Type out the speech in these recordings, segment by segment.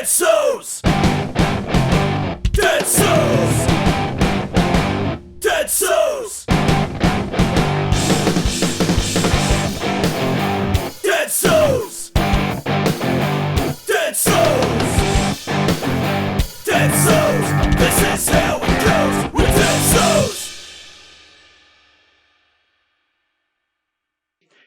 Dead Sews! Dead Sews! Dead Sews! Dead Sews! Dead Sews! Dead Sews! This is how it goes with Dead Sews!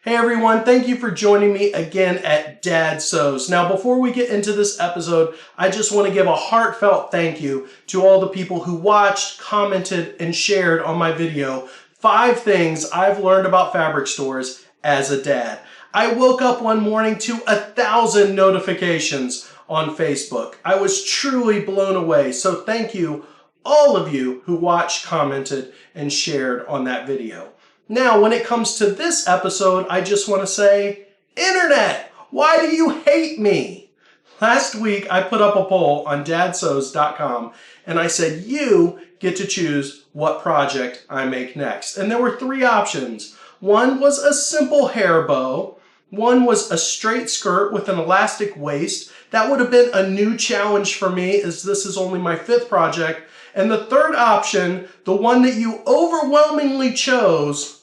Hey everyone, thank you for joining me again at Dad Sews. Now before we get into this episode, I just want to give a heartfelt thank you to all the people who watched, commented, and shared on my video, 5 things I've learned about fabric stores as a dad. I woke up one morning to 1,000 notifications on Facebook. I was truly blown away, so thank you, all of you who watched, commented, and shared on that video. Now, when it comes to this episode, I just want to say, Internet, why do you hate me? Last week, I put up a poll on dadsews.com and I said, you get to choose what project I make next. And there were 3 options. One was a simple hair bow. One was a straight skirt with an elastic waist. That would have been a new challenge for me as this is only my 5th project. And the third option, the one that you overwhelmingly chose,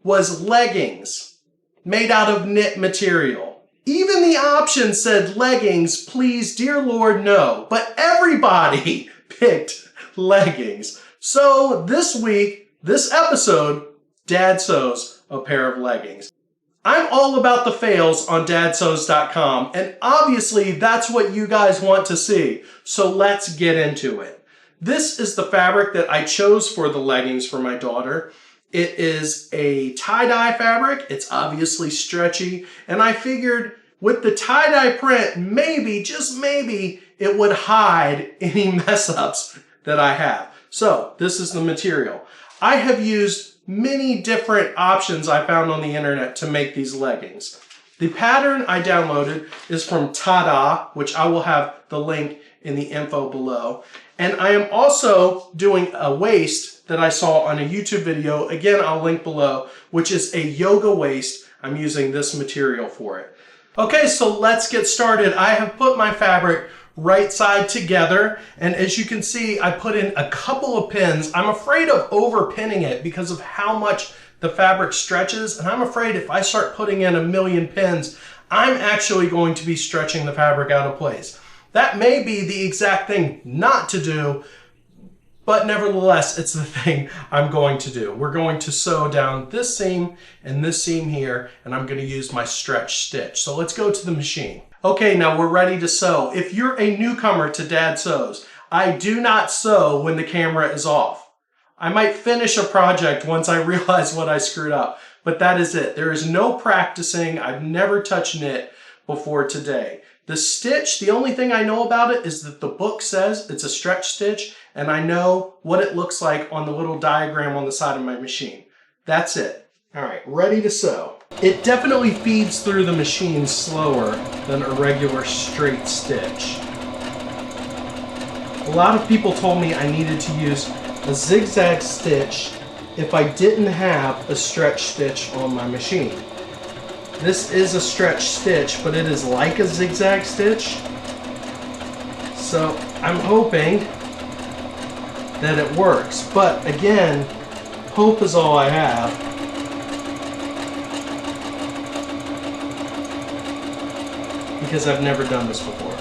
was leggings made out of knit material. Even the option said leggings, please, dear Lord, no. But everybody picked leggings. So this week, this episode, Dad Sews a pair of leggings. I'm all about the fails on dadsews.com, and obviously that's what you guys want to see. So let's get into it. This is the fabric that I chose for the leggings for my daughter. It is a tie-dye fabric. It's obviously stretchy, and I figured with the tie-dye print, maybe, just maybe, it would hide any mess-ups that I have. So this is the material. I have used many different options I found on the internet to make these leggings. The pattern I downloaded is from Tada, which I will have the link in the info below. And I am also doing a waist that I saw on a YouTube video, again I'll link below, which is a yoga waist. I'm using this material for it. Okay, so let's get started. I have put my fabric right side together, and as you can see, I put in a couple of pins. I'm afraid of over pinning it because of how much the fabric stretches, and I'm afraid if I start putting in a million pins, I'm actually going to be stretching the fabric out of place. That may be the exact thing not to do, but nevertheless, it's the thing I'm going to do. We're going to sew down this seam and this seam here, and I'm going to use my stretch stitch. So let's go to the machine. Okay, now we're ready to sew. If you're a newcomer to Dad Sews, I do not sew when the camera is off. I might finish a project once I realize what I screwed up, but that is it. There is no practicing. I've never touched knit before today. The stitch, the only thing I know about it is that the book says it's a stretch stitch, and I know what it looks like on the little diagram on the side of my machine. That's it. All right, ready to sew. It definitely feeds through the machine slower than a regular straight stitch. A lot of people told me I needed to use a zigzag stitch if I didn't have a stretch stitch on my machine. This is a stretch stitch, but it is like a zigzag stitch. So I'm hoping that it works. But again, hope is all I have. Because I've never done this before.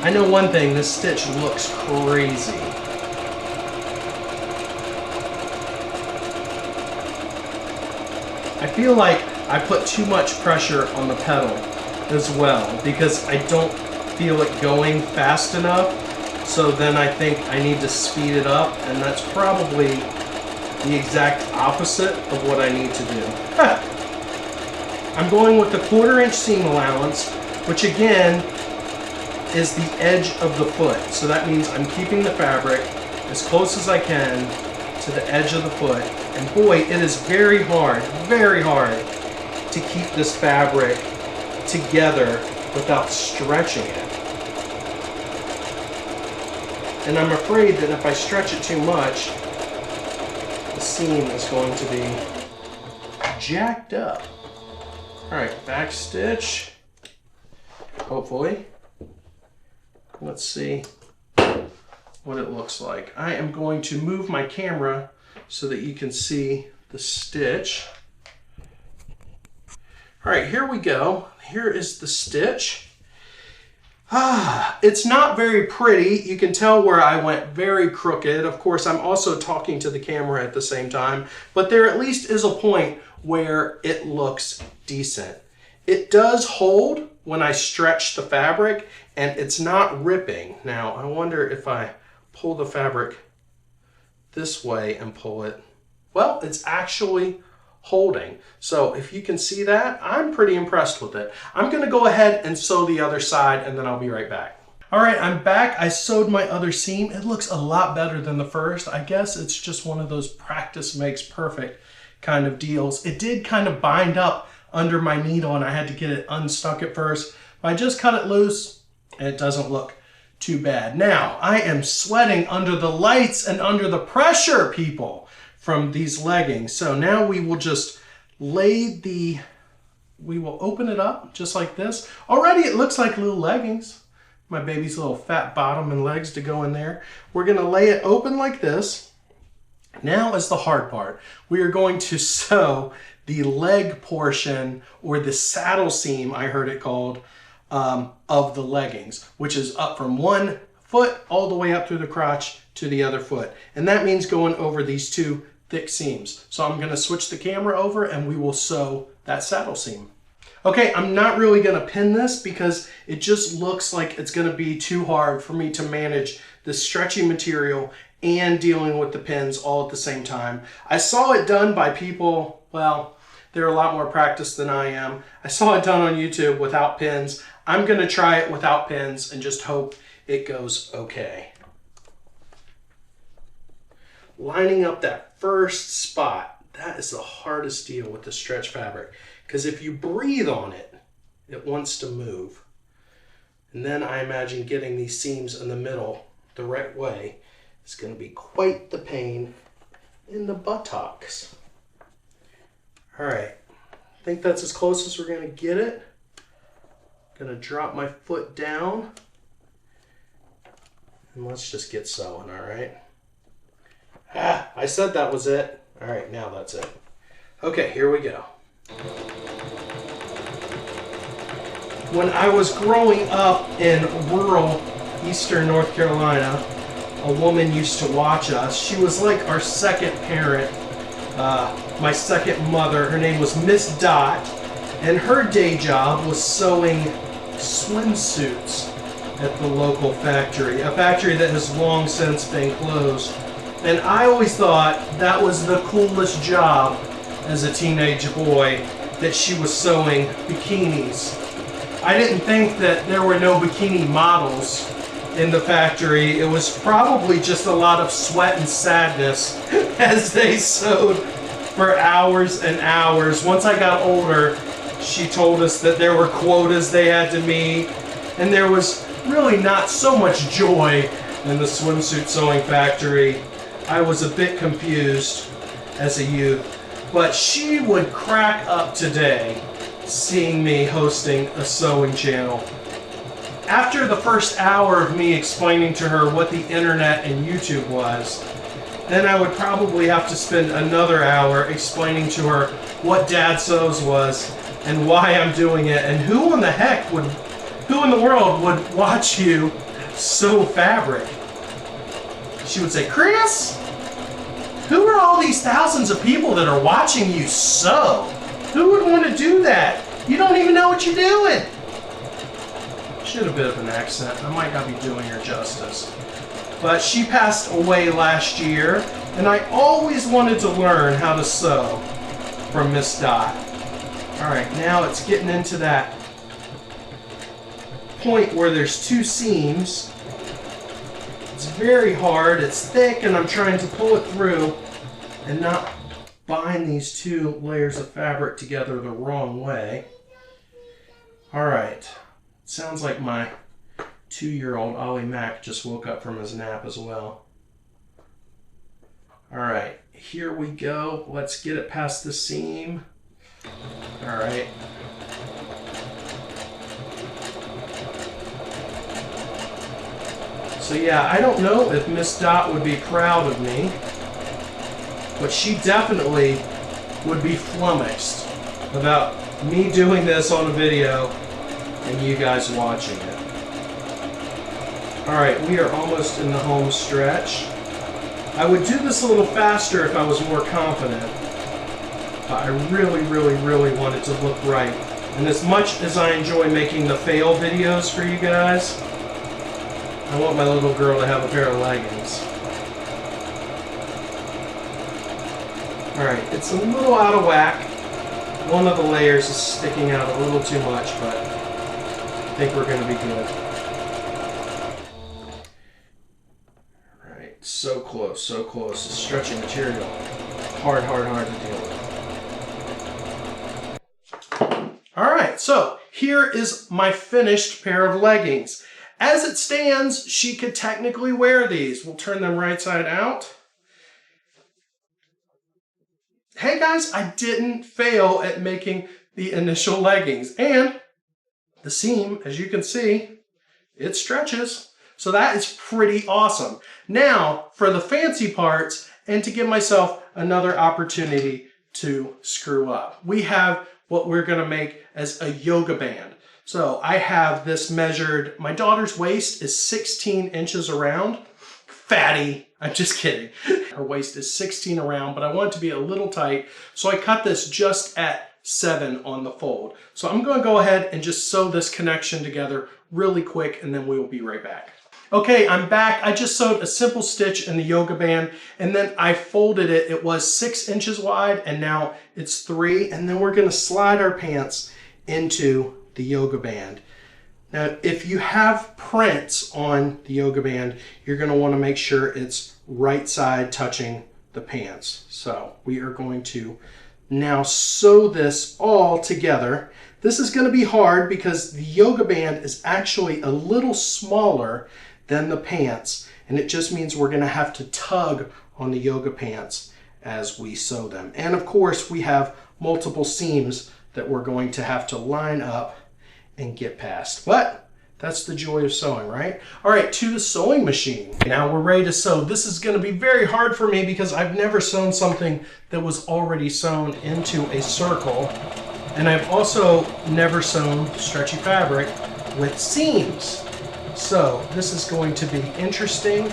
I know one thing, this stitch looks crazy. I feel like I put too much pressure on the pedal as well because I don't feel it going fast enough. So then I think I need to speed it up, and that's probably the exact opposite of what I need to do. I'm going with the 1/4 inch seam allowance, which again is the edge of the foot. So that means I'm keeping the fabric as close as I can to the edge of the foot. And boy, it is very hard to keep this fabric together without stretching it. And I'm afraid that if I stretch it too much, the seam is going to be jacked up. All right, back stitch, hopefully. Let's see what it looks like. I am going to move my camera so that you can see the stitch. All right, here we go. Here is the stitch. It's not very pretty. You can tell where I went very crooked. Of course, I'm also talking to the camera at the same time, but there at least is a point where it looks decent. It does hold when I stretch the fabric, and it's not ripping. Now, I wonder if I pull the fabric this way and pull it. Well, it's actually holding. So if you can see that, I'm pretty impressed with it. I'm going to go ahead and sew the other side, and then I'll be right back. All right, I'm back. I sewed my other seam. It looks a lot better than the first. I guess it's just one of those practice makes perfect kind of deals. It did kind of bind up under my needle, and I had to get it unstuck at first. But I just cut it loose, and it doesn't look too bad. Now, I am sweating under the lights and under the pressure, people, from these leggings. So now we will just we will open it up just like this. Already it looks like little leggings. My baby's little fat bottom and legs to go in there. We're gonna lay it open like this. Now is the hard part. We are going to sew the leg portion, or the saddle seam, I heard it called, of the leggings, which is up from one foot all the way up through the crotch to the other foot. And that means going over these two thick seams. So I'm gonna switch the camera over and we will sew that saddle seam. Okay, I'm not really gonna pin this because it just looks like it's gonna be too hard for me to manage this stretchy material and dealing with the pins all at the same time. I saw it done by people, well, they're a lot more practiced than I am. I saw it done on YouTube without pins. I'm gonna try it without pins and just hope it goes okay. Lining up that first spot, that is the hardest deal with the stretch fabric, because if you breathe on it, it wants to move. And then I imagine getting these seams in the middle the right way is going to be quite the pain in the buttocks. All right, I think that's as close as we're going to get it. Going to drop my foot down, and let's just get sewing, all right? I said that was it. All right, now that's it. Okay, here we go. When I was growing up in rural eastern North Carolina, a woman used to watch us. She was like our second parent, my second mother. Her name was Miss Dot, and her day job was sewing swimsuits at the local factory, a factory that has long since been closed. And I always thought that was the coolest job as a teenage boy, that she was sewing bikinis. I didn't think that there were no bikini models in the factory. It was probably just a lot of sweat and sadness as they sewed for hours and hours. Once I got older, she told us that there were quotas they had to meet, and there was really not so much joy in the swimsuit sewing factory. I was a bit confused as a youth, but she would crack up today seeing me hosting a sewing channel. After the first hour of me explaining to her what the internet and YouTube was, then I would probably have to spend another hour explaining to her what Dad Sews was and why I'm doing it, and who in the world would watch you sew fabric. She would say, "Chris, who are all these thousands of people that are watching you sew? Who would want to do that? You don't even know what you're doing." She had a bit of an accent. I might not be doing her justice. But she passed away last year, and I always wanted to learn how to sew from Miss Dot. All right, now it's getting into that point where there's two seams. It's very hard, it's thick, and I'm trying to pull it through and not bind these two layers of fabric together the wrong way. All right, sounds like my 2-year-old Ollie Mac just woke up from his nap as well. All right, here we go. Let's get it past the seam. All right, So yeah, I don't know if Miss Dot would be proud of me, but she definitely would be flummoxed about me doing this on a video and you guys watching it. Alright, we are almost in the home stretch. I would do this a little faster if I was more confident, but I really, really, really want it to look right. And as much as I enjoy making the fail videos for you guys, I want my little girl to have a pair of leggings. Alright, it's a little out of whack. One of the layers is sticking out a little too much, but I think we're going to be good. Alright, so close, so close. It's stretchy material. Hard, hard, hard to deal with. Alright, so here is my finished pair of leggings. As it stands, she could technically wear these. We'll turn them right side out. Hey guys, I didn't fail at making the initial leggings. And the seam, as you can see, it stretches. So that is pretty awesome. Now, for the fancy parts, and to give myself another opportunity to screw up, we have what we're gonna make as a yoga band. So I have this measured, my daughter's waist is 16 inches around. Fatty, I'm just kidding. Her waist is 16 around, but I want it to be a little tight. So I cut this just at 7 on the fold. So I'm gonna go ahead and just sew this connection together really quick and then we will be right back. Okay, I'm back. I just sewed a simple stitch in the yoga band and then I folded it. It was 6 inches wide and now it's 3. And then we're gonna slide our pants into the yoga band. Now, if you have prints on the yoga band, you're going to want to make sure it's right side touching the pants. So we are going to now sew this all together. This is going to be hard because the yoga band is actually a little smaller than the pants, and it just means we're going to have to tug on the yoga pants as we sew them. And of course, we have multiple seams that we're going to have to line up and get past. But that's the joy of sewing, right? All right, to the sewing machine. Now we're ready to sew. This is going to be very hard for me because I've never sewn something that was already sewn into a circle. And I've also never sewn stretchy fabric with seams. So this is going to be interesting.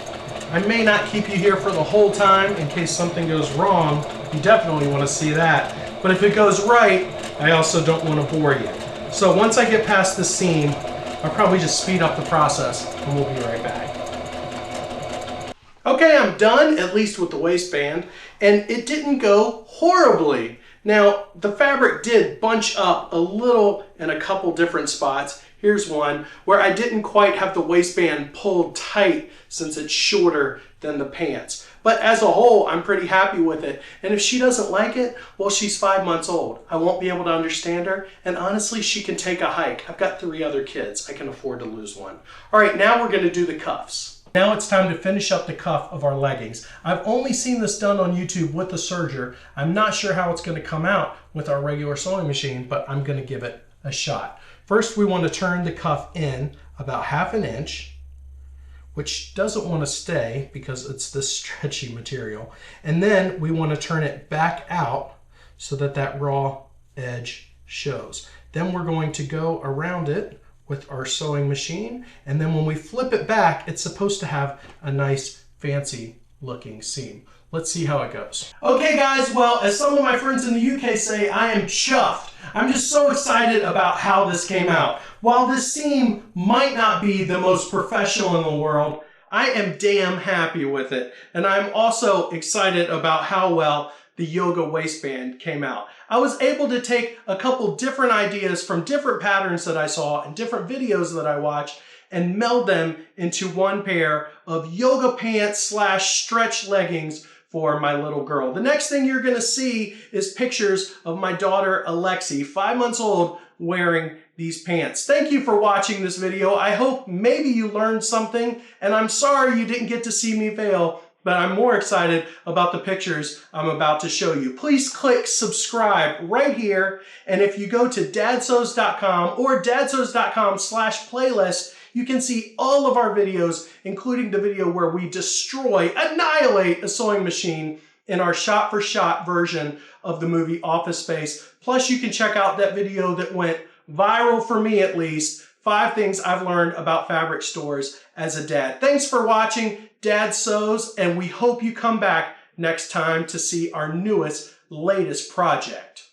I may not keep you here for the whole time in case something goes wrong. You definitely want to see that. But if it goes right, I also don't want to bore you. So once I get past the seam, I'll probably just speed up the process and we'll be right back. Okay, I'm done, at least with the waistband, and it didn't go horribly. Now, the fabric did bunch up a little in a couple different spots. Here's one where I didn't quite have the waistband pulled tight since it's shorter than the pants. But as a whole, I'm pretty happy with it. And if she doesn't like it, well, she's 5 months old. I won't be able to understand her. And honestly, she can take a hike. I've got 3 other kids. I can afford to lose one. All right, now we're gonna do the cuffs. Now it's time to finish up the cuff of our leggings. I've only seen this done on YouTube with the serger. I'm not sure how it's gonna come out with our regular sewing machine, but I'm gonna give it a shot. First, we want to turn the cuff in about 1/2 inch, which doesn't want to stay because it's this stretchy material. And then we want to turn it back out so that that raw edge shows. Then we're going to go around it with our sewing machine. And then when we flip it back, it's supposed to have a nice fancy looking seam. Let's see how it goes. Okay guys, well, as some of my friends in the UK say, I am chuffed. I'm just so excited about how this came out. While this seam might not be the most professional in the world, I am damn happy with it. And I'm also excited about how well the yoga waistband came out. I was able to take a couple different ideas from different patterns that I saw and different videos that I watched and meld them into one pair of yoga pants / stretch leggings for my little girl. The next thing you're gonna see is pictures of my daughter Alexi, 5 months old, wearing these pants. Thank you for watching this video. I hope maybe you learned something, and I'm sorry you didn't get to see me fail, but I'm more excited about the pictures I'm about to show you. Please click subscribe right here, and if you go to dadsews.com or dadsews.com/playlist, you can see all of our videos, including the video where we annihilate a sewing machine in our shot-for-shot version of the movie Office Space. Plus, you can check out that video that went viral for me at least, 5 things I've learned about fabric stores as a dad. Thanks for watching Dad Sews, and we hope you come back next time to see our latest project.